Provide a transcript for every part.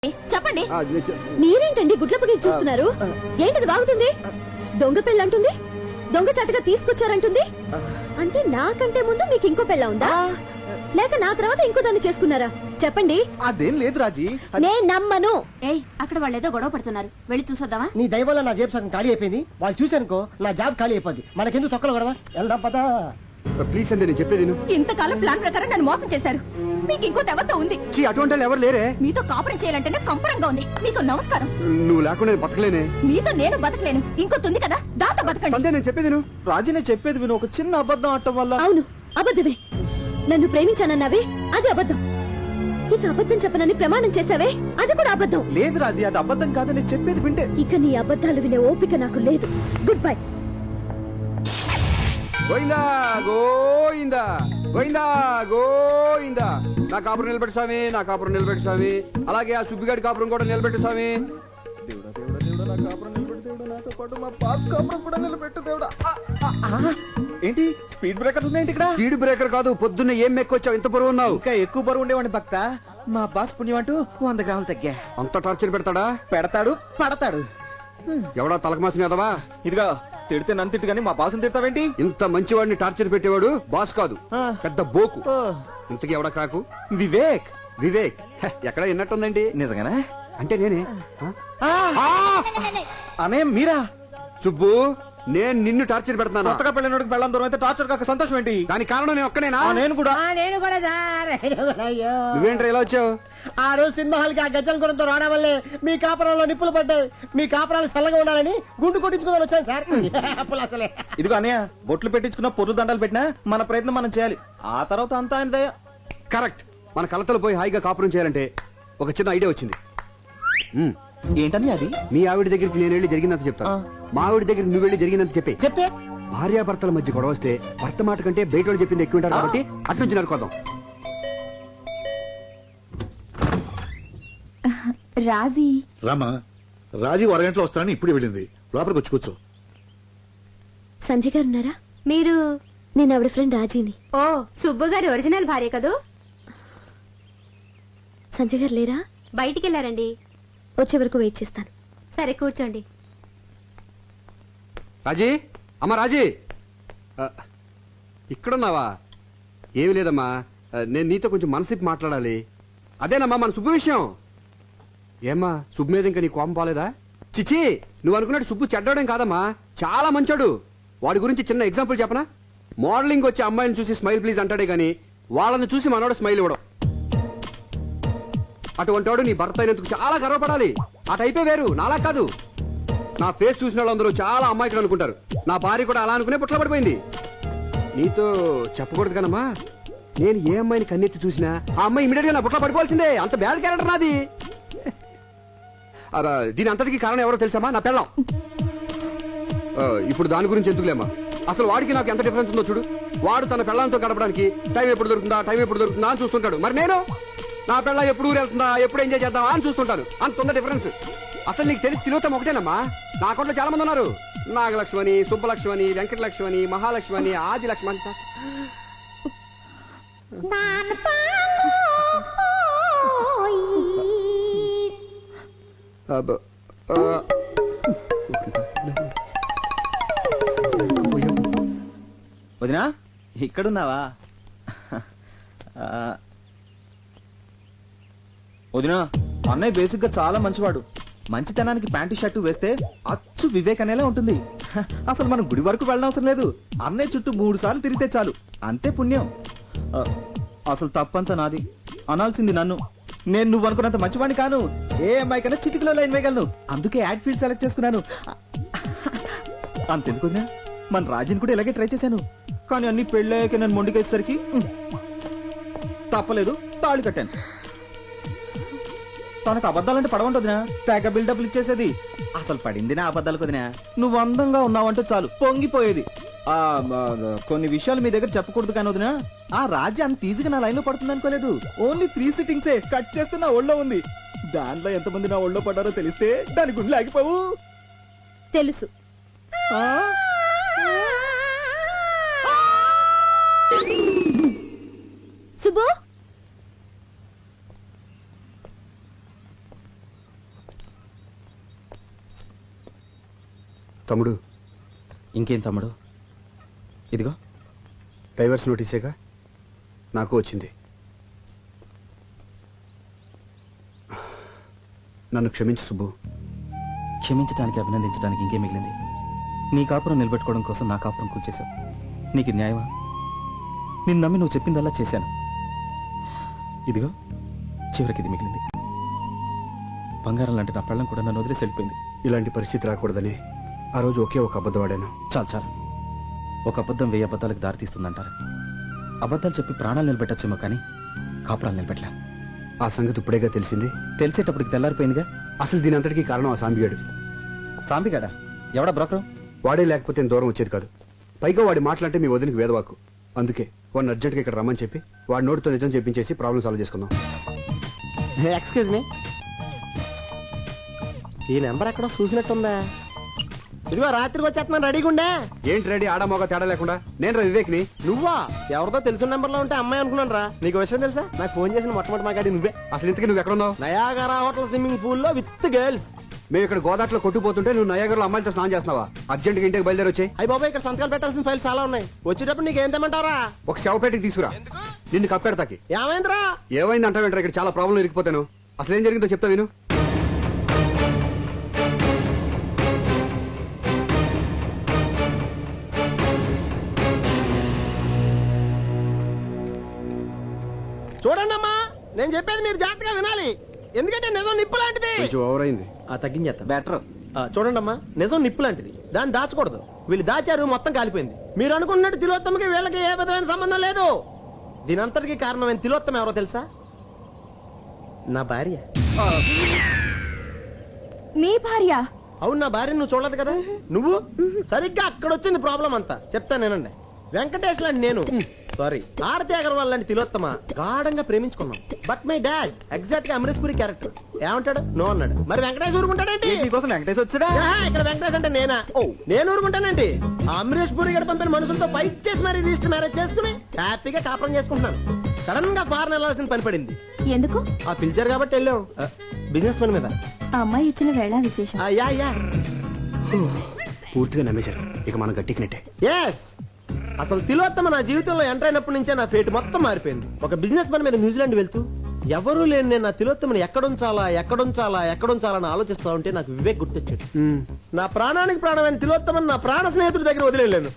చెప్పండి. మీరేంటండి గుడ్లపగి చూస్తున్నారు? ఏంటిది బాగుతుంది? దొంగ పెళ్ళంటుంది, దొంగ చట్టగా తీసుకొచ్చారంటుంది. అంటే నాకంటే ముందు మీకు ఇంకో పెళ్ళ ఉందా, లేక నా తర్వాత ఇంకో దాన్ని చేసుకున్నారా? చెప్పండి. అదేం లేదు రాజీ, నేను నమ్మను. ఏయ్, అక్కడ వాళ్ళు ఏదో గొడవ పడుతున్నారు, వెళ్ళి చూసొద్దామా? నీ దయ వల్ల నా జేబు సగం ఖాళీ అయిపోయింది. వాళ్ళు చూశానుకో నా జాబ్ ఖాళీ అయిపోద్ది. మనకెందుకు తొక్కలు గొడవ, వెళ్దాం పదా. ప్లీజ్ అండి, నేను చెప్పేది ఇంతకాలం ప్లాన్ ప్రకారం నన్ను మోసం చేశారు. మీకు ఇంకో దేవత ఉంది. అటువంటి వాళ్ళు ఎవరు లేరే. మీతో కాపురం చేయాలంటేనే కంపరంగా ఉంది. మీకు నమస్కారం. నువ్వు లేకుండా బతకలేనే. మీతో నేను బతకలేను. ఇంకొంది కదా, దాంతో బతకండి. నేను చెప్పేది రాజీ, నేను చెప్పేది విను. ఒక చిన్న అబద్ధం ఆడటం వల్ల. అవును, అబద్ధమే. నన్ను ప్రేమించానన్నావే, అది అబద్ధం. ఇక అబద్ధం చెప్పనని ప్రమాణం చేసావే, అది కూడా అబద్ధం. లేదు రాజీ, అది అబద్ధం కాదు. నేను చెప్పేది వింటే. ఇక నీ అబద్ధాలు వినే ఓపిక నాకు లేదు. Good bye. గోయిందా గోయిందా గోయిందా గోయిందా. నా కాపురం నిలబెట్టు స్వామి, నా కాపురం నిలబెట్టు స్వామి. అలాగే ఆ సుబ్బిగాడి కాపురం కూడా నిలబెట్టు స్వామి. దేవుడా దేవుడా దేవుడా, నా కాపురం నిలబెట్టు దేవుడా. నాతో పాటు మా బాస్ కాపురం కూడా నిలబెట్టు దేవుడా. ఏంటి స్పీడ్ బ్రేకర్ ఉన్నాయండి ఇక్కడ? స్పీడ్ బ్రేకర్ కాదు, పొద్దున్న ఏం మెక్కొచ్చావు, ఇంత బరువు ఉన్నావు. ఇంకా ఎక్కువ బరువు ఉండేవాడిని భక్త. మా బాస్ పుణ్యం అంటూ 100 గ్రాములు తగ్గా. అంత టార్చర్ పెడతాడా? పెడతాడు, పడతాడు. ఎవడా తలకమాసిన ఎదవా? ఇదిగా తిడితే నన్ను తిట్టు కానీ మా బాసుని తిడతావేంటి? ఇంత మంచివాడిని టార్చర్ పెట్టేవాడు బాస్ కాదు, పెద్ద బోకు. ఓ, ఇంతకీ ఎవడా క్రాకు? వివేక్. వివేక్ ఎక్కడ విన్నట్టుందండి. నిజంగానే? అంటే నేనే. అనే మీరా? సుబ్బు, నేను నిన్ను టార్చర్ పెడతాను. కొత్తగా పెళ్ళినోడికి పెళ్ళం దూరం అయితే టార్చర్ కాక సంతోషం ఏంటి? దానికి కారణం నేను ఒక్కనేనా? నేను కూడా. నేను కూడా సార్, అయ్యో. నువ్వేంట్రా ఇలా వచ్చావు? ఆ రోజు సినిమా హాల్కి ఆ గజ్జల గురంతో రావడం వల్లే మీ కాపురంలో నిప్పులు పడ్డాయి. మీ కాపురాలు చల్లగా ఉండాలని గుండు కొట్టించుకుందని వచ్చాను సార్. అప్పులు అసలే. ఇదిగో అన్నయ్య, బొట్లు పెట్టించుకున్న పొర్లు దండాలు పెట్టినా మన ప్రయత్నం మనం చేయాలి. ఆ తర్వాత అంతా ఆయన దయ. కరెక్ట్. మన కలతలు పోయి హాయిగా కాపురం చేయాలంటే ఒక చిన్న ఐడియా వచ్చింది. ఏంటని అది? మీ ఆవిడ దగ్గరికి నేను వెళ్ళి జరిగినంత చెప్తాను, మా ఆవిడ దగ్గరికి నువ్వు వెళ్ళి జరిగినంత చెప్పే. చెప్తే భార్యాభర్తల మధ్య గొడవ వస్తే భర్త మాట కంటే బయట వాళ్ళు చెప్పింది ఎక్కువ ఉంటారు కాబట్టి అట్నుంచి నరుకోదాం. రాజీ రామా, రాజీ అరగంటలో వస్తానని ఇప్పుడు వెళ్ళింది. లోపలికి వచ్చి కూర్చో. సంధ్య గారు ఉన్నారా? మీరు? నేను ఆవిడ ఫ్రెండ్ రాజీని. ఓ, సుబ్బు గారి ఒరిజినల్ భార్య కదూ. సంధ్య గారు లేరా? బయటికి వెళ్ళారండి. వచ్చే వరకు వెయిట్ చేస్తాను. సరే, కూర్చోండి. రాజీ, అమ్మా రాజీ, ఇక్కడున్నావా? ఏమి లేదమ్మా, నేను నీతో కొంచెం మనసిప్పి మాట్లాడాలి. అదేనమ్మా మన సుబ్బు విషయం. ఏమ్మా, సుబ్బు మీద ఇంకా నీ కోపం పోలేదా? చిచి, నువ్వు అనుకున్నట్టు సుబ్బు చెడ్డోడేం కాదమ్మా, చాలా మంచోడు. వాడి గురించి చిన్న ఎగ్జాంపుల్ చెప్పనా? మోడలింగ్ వచ్చే అమ్మాయిని చూసి స్మైల్ ప్లీజ్ అంటాడే గాని వాళ్ళని చూసి మనోడు స్మైల్ ఇవ్వడం. అటువంటి వాడు నీ భర్త అయినందుకు చాలా గర్వపడాలి. ఆ టైపే వేరు, నాలా కాదు. నా ఫేస్ చూసిన వాళ్ళందరూ చాలా అమ్మాయికుడు అనుకుంటారు. నా భార్య కూడా అలా అనుకునే పుట్ల పడిపోయింది. నీతో చెప్పకూడదు కనమ్మా, నేను ఏ అమ్మాయిని కన్నెత్తి చూసినా ఆ అమ్మాయి ఇమీడియట్ గా నా పుట్ల పడిపోవాల్సిందే. అంత బ్యాడ్ క్యారెక్టర్ నాది. దీని అంతటికి కారణం ఎవరో తెలుసామా? నా పెళ్ళం. ఇప్పుడు దాని గురించి ఎందుకులేమ్మా, అసలు వాడికి నాకు ఎంత డిఫరెన్స్ ఉందో చూడు. వాడు తన పెళ్ళంతో గడపడానికి టైం ఎప్పుడు దొరుకుతుందా అని చూస్తుంటాడు. మరి నేను నా పెళ్ళ ఎప్పుడు ఊరు వెళ్తుందా, ఎప్పుడు ఎంజాయ్ చేద్దామా అని చూస్తుంటాను. అంత ఉన్న డిఫరెన్స్. అసలు నీకు తెలిసి తిరుగుతాం ఒకటేనమ్మా. నా అకౌంట్లో చాలా మంది ఉన్నారు. నాగలక్ష్మణి, సుబ్బలక్ష్మణి, వెంకటలక్ష్మణి, మహాలక్ష్మణి, ఆదిలక్ష్మణి. వదినా, ఇక్కడున్నావా? వదినా, అన్నయ్య బేసిక్ గా చాలా మంచివాడు. మంచితనానికి ప్యాంటు షర్టు వేస్తే అచ్చు వివేక్ అనేలా ఉంటుంది. అసలు మనం గుడి వరకు వెళ్ళనవసరం లేదు. అన్నయ్య చుట్టూ 3 సార్లు తిరిగితే చాలు, అంతే పుణ్యం. అసలు తప్పంతా నాది, అనాల్సింది నన్ను. నేను నువ్వు అనుకున్నంత మంచివాడిని కాను. ఏ అమ్మాయి కన్నా చిటికలో లైన్ వేయగలను. అందుకే యాడ్ ఫీల్డ్ సెలెక్ట్ చేసుకున్నాను. అంతెందుకు వదినా, మన రాజీని కూడా ఇలాగే ట్రై చేశాను. కానీ అన్ని పెళ్ళాక నన్ను మొండికేసరికి తప్పలేదు, తాళి కట్టాను. తనకు అబద్ధాలంటే పడవంటదినా, తెగ బిల్డప్లు ఇచ్చేసేది. అసలు పడింది నా అబద్ధాలకు వదినా. నువ్వు అందంగా ఉన్నావంటే చాలు పొంగిపోయేది. కొన్ని విషయాలు మీ దగ్గర చెప్పకూడదు కానీ వదినా, ఆ రాజీ అంత ఈజీగా నా లైన్ లో పడుతుంది అనుకోలేదు. ఓన్లీ 3 సిట్టింగ్సే కట్ చేస్తే నా ఒళ్ళో ఉంది. దాంట్లో ఎంతమంది నా ఒళ్ళో పడ్డారో తెలిస్తే దాని గుండెలు ఆగిపోవు. తెలుసు. సుబ్బు, తమ్ముడు, ఇంకేం తమ్ముడు? ఇదిగో డైవర్స్ నోటీసేగా నాకు వచ్చింది. నన్ను క్షమించు సుబ్బు. క్షమించడానికి, అభినందించడానికి ఇంకేం మిగిలింది? నీ కాపురం నిలబెట్టుకోవడం కోసం నా కాపురం కూల్చేశావు. నీకు ఇది న్యాయమా? నిన్ను నమ్మి నువ్వు చెప్పిందల్లా చేశాను. ఇదిగో చివరికి ఇది మిగిలింది. బంగారం లాంటి నా పళ్ళం కూడా నన్ను వదిలేసి వెళ్ళిపోయింది. ఇలాంటి పరిస్థితి రాకూడదని ఆ రోజు ఒకే ఒక అబద్ధం ఆడాను. చాలు. ఒక అబద్ధం 1000 అబద్ధాలకు దారితీస్తుందంటారు. అబద్ధాలు చెప్పి ప్రాణాలు నిలబెట్టచ్చేమో కానీ కాపురాలు నిలబెట్టలే. ఆ సంగతి ఇప్పుడేగా తెలిసింది. తెలిసేటప్పటికి తెల్లారిపోయిందిగా. అసలు దీని అంతటికీ కారణం ఆ సాంబిగాడు. సాంబిగాడా? ఎవడా బ్రోకరు? వాడే లేకపోతే నేను దూరం వచ్చేది కాదు. పైగా వాడి మాట్లాడితే మీ వదినకి వేదవాకు. అందుకే వాడిని అర్జెంట్గా ఇక్కడ రమ్మని చెప్పి వాడి నోటితో నిజం చెప్పించేసి ప్రాబ్లం సాల్వ్ చేసుకుందాం. ఎక్స్క్యూజ్ మీ, ఈ నెంబర్ ఎక్కడో చూసినట్టుందా? ఇదిగో రాత్రికి వచ్చేస్తున్నాను, రెడీగా ఉండే. ఏంటి రెడీ? ఆడమోగ తేడా లేకుండా. నేను రా వివేక్ని. నువ్వా? ఎవరితో తెలిసిన నెంబర్ లో ఉంటే అమ్మాయి అనుకున్నాను రా. నీకు విషయం తెలుసా? నాకు ఫోన్ చేసిన మొట్టమొదటి మాట్లాడి నువ్వే. అసలు ఇంతకీ నువ్వు ఎక్కడున్నావు? నయాగరా హోటల్ స్విమ్మింగ్ పూల్ లో విత్ గర్ల్స్. మేము ఇక్కడ గోదాట్లో కొట్టుకుపోతుంటే నువ్వు నయాగర్లో అమ్మాయితో స్నానం చేస్తున్నావా? అర్జెంట్గా ఇంటికి బయలుదేరి వచ్చాయి. అయ్యి బాబాయ్, ఇక్కడ సంతకాలు పెట్టాల్సిన ఫైల్స్ చాలా ఉన్నాయి. వచ్చేటప్పుడు నీకు ఏం తెమ్మంటారా? ఒక శవపేటకి తీసుకురా. నిన్ను కప్పెడతాకి. ఏమైందిరా? ఏమైంది అంటావేంటారా? ఇక్కడ చాలా ప్రాబ్లం ఇరికిపోతాను. అసలు ఏం జరిగిందో చెప్తా విను. చూడండి అమ్మా, నేను చెప్పేది మీరు జాగ్రత్తగా వినాలి. ఎందుకంటే నిజం నిప్పు లాంటిది. కొంచెం ఓవర్ అయింది. తగ్గించేస్తా. బెటర్. చూడండి అమ్మా, నిజం నిప్పు లాంటిది, దాన్ని దాచకూడదు. వీళ్ళు దాచారు, మొత్తం కాలిపోయింది. మీరు అనుకున్నట్టు తిలోత్తమకి వీళ్ళకి ఏ విధమైన సంబంధం లేదు. దీని అంతటికి కారణమైన తిలోత్తమ ఎవరో తెలుసా? నా భార్య. మీ భార్య? అవును, నా భార్య. నువ్వు చూడలేదు కదా. నువ్వు సరిగ్గా అక్కడ వచ్చింది ప్రాబ్లం అంతా. చెప్తాను నేనండి. వెంకటేష్ లాంటి నేను, సారీ ఆరతి అగర్వాల్ లాంటి తిలోత్తమ గాఢంగా ప్రేమించుకున్నాం. బట్ మై డాడ్ ఎగ్జాక్ట్ గా అమరీష్ పురి క్యారెక్టర్. ఏమంటాడు? నో అన్నాడు. మరి వెంకటేష్ ఊరుకుంటాడేంటి? నీకోసం వెంకటేష్ వచ్చాడా? ఇక్కడ వెంకటేష్ అంటే నేనా? నేను ఊరుకుంటానండి. ఆ అమరీష్ పురి గారు పంపిన మనుషులతో ఫైట్ చేసి మరి రిజిస్టర్ మ్యారేజ్ చేసుకుని హ్యాపీగా కాపురం చేసుకుంటున్నాను. సడన్ గా ఫారెన్ వెళ్ళాల్సిన పని పడింది. ఎందుకు? ఆ పిలిచారు కాబట్టి వెళ్ళాం. బిజినెస్ పని మీద. ఆ అమ్మాయి ఇచ్చిన వేళ విశేషం. యా పూర్తిగా నమ్మేశారు. ఇక మనం గట్టికినట్టే. ఎస్. అసలు తిలోత్తమ నా జీవితంలో ఎంటర్ అయినప్పటి నుంచే నా ఫేట్ మొత్తం మారిపోయింది. ఒక బిజినెస్ పని మీద న్యూజిలాండ్ వెళ్తూ ఎవరూ లేని నేను నా తిలోత్తమని ఎక్కడుంచాలని ఆలోచిస్తా ఉంటే నాకు వివేక్ గుర్తొచ్చాడు. నా ప్రాణానికి ప్రాణమైన తిలోత్తమని నా ప్రాణ స్నేహితుడి దగ్గర వదిలేను.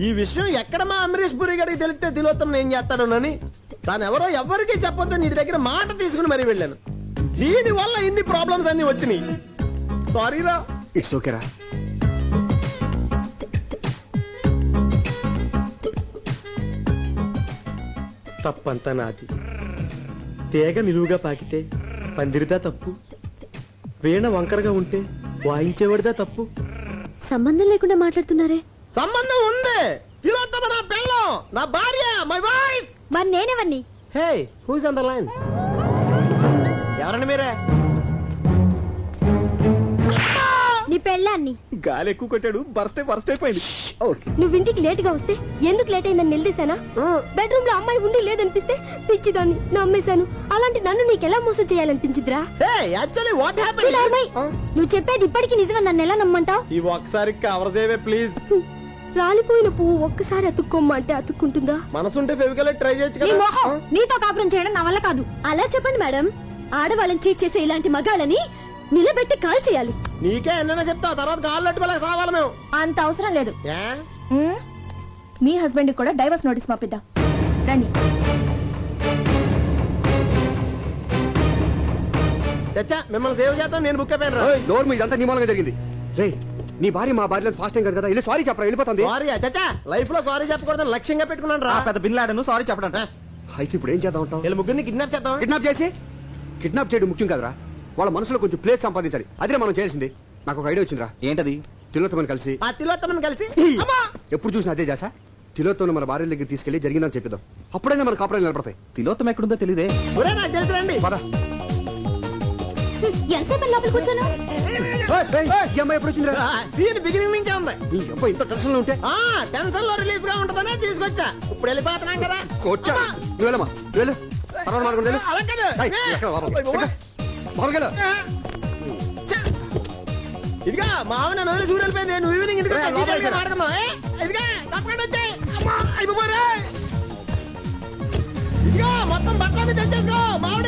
ఈ విషయం ఎక్కడ మా అమరీష్ పురి గారికి తెలిస్తే తిలోత్తమని ఏం చేస్తాడోనని తాను ఎవరో ఎవరికీ చెప్పొద్దని నీ దగ్గర మాట తీసుకుని మరీ వెళ్ళాను. దీని వల్ల ఇన్ని ప్రాబ్లమ్స్ అన్ని వచ్చినాయి. సారీరా. ఇట్స్ ఓకేరా. తప్పంతా నాది. తీగ నిలువుగా పాకితే పందిరిదా తప్పు, వీణ వంకరగా ఉంటే వాయించేవాడిదా తప్పు. సంబంధం లేకుండా మాట్లాడుతున్నారే. సంబంధం ఉంది. తిలోత్తమ నా పెళ్ళం, నా భార్య, మై వైఫ్. మరి నేనెవరిని? హే, హూస్ ఆన్ ద లైన్? ఎవరండి మీరే? నీ పెళ్ళాన్ని. గాలి ఎక్కువ కొట్టాడు, బర్స్ట్ అయిపోయింది. నువ్వు ఇంటికి లేట్ గా వస్తే ఎందుకు లేట్ అయిందని నిలదీశానా? బెడ్రూమ్ లో అమ్మాయి ఉండి లేదనిపిస్తే పిచ్చిదాన్ని నమ్మేశాను. అలాంటి నన్ను నీకెలా మోసం చేయాలనిపించిద్రా? హే, యాక్చువల్లీ వాట్ హ్యాపెండ్? నువ్వు చెప్పేది ఇప్పటికీ నిజమని నన్ను ఎలా నమ్మంటావు? ఈ ఒక్కసారి కవర్ చేయవే ప్లీజ్. రాలిపోయిన పువ్వు ఒక్కసారి అతుక్కోమ్మంటే అతుక్కుంటుందా? మనసుంటే ఫెవికల్ ట్రై చేయొచ్చు నీ కదా. మొహం, నీతో కాపురం చేయడం నా వల్ల కాదు. అలా చెప్పండి మేడం. ఆడవాళ్ళని చీట్ చేసే ఇలాంటి మగాళ్ళని నిలబెట్టి కాల్ చేయాలి. నీకే ఎన్నైనా చెప్తావు, తర్వాత కాళ్ళు అట్టుకోలేక సావాలి మేము. అంత అవసరం లేదు. ఏ? మీ హస్బెండ్ కూడా డైవర్స్ నోటీస్ పంపిద్దాం రండి. చచ్చా, మిమ్మల్ని సేవ్ చేద్దాం. నేను బుక్ అయిపోయాను రా. డోర్ మీద ఇదంతా నీ మూలంగా జరిగింది. రే, నీ భార్య మా భార్య ఫాస్ట్ టైం కదా కదా. సారీ చెప్పరా, వెళ్ళిపోతుంది. సారీ చచ్చా, లైఫ్ లో సారీ చెప్పకూడదని లక్ష్యంగా పెట్టుకున్నాను రా. పెద్ద బిల్లాడను సారీ చెప్పడం. అయితే ఇప్పుడు ఏం చేద్దాం అంటావు? వీళ్ళ ముగ్గురిని కిడ్నాప్ చేద్దాం. కిడ్నాప్ చేయడం ముఖ్యం కదరా. వాళ్ళ మనసులో కొంచెం ప్లేస్ సంపాదించాలి. అదే మనం చేసింది. నాకు ఒక ఐడియా వచ్చిందిరా. ఏంటది? తిలోత్తమని కలిసి ఆ తిలోత్తమని కలిసి అమ్మా! ఎప్పుడు చూసినా అదే చేసా. తిలోత్తమని మన భార్య దగ్గర తీసుకెళ్లి జరిగిందని చెప్పిద్దాం. అప్పుడైనా మన కాపురాలు నిలబడతాయి. తిలోత్తమ ఎక్కడుందో తెలియదే. ఒరే, నాకు తెలుసు రండి. పద. ఎంతసేపు లోపలికి కూర్చోను? ఈ అమ్మాయి ఎప్పుడు వచ్చిందిరా? సీన్ బిగినింగ్ నుంచే ఉంది. ఈ అబ్బాయి ఇంత టెన్షన్ లో ఉంటే టెన్షన్ లో రిలీఫ్ గా ఉంటదనే తీసుకొచ్చా. ఇప్పుడు వెళ్ళిపోతున్నాం కదా. వచ్చా. నువ్వు వెళ్ళమ్మా, నువ్వు వెళ్ళు. తర్వాత మాట్లాడుకుంటూ వెళ్ళు. అలా కాదు. ఏయ్, ఎక్కడ బాబు? ఎక్కడ? బాబుకి వెళ్ళు. ఇదిగా మా ఆవిడ నన్ను వదిలి చూడలిపోయింది. నువ్వు ఈవినింగ్ ఇంటికి వచ్చి లోపలికి డీటెయిల్గా మాట్లాడదాం. ఇదిగా తప్పకుండా వచ్చాయి. అమ్మా అయిపోయారే. ఇదిగా మొత్తం బట్టలన్నీ తెచ్చేసుకో. మా ఆవిడ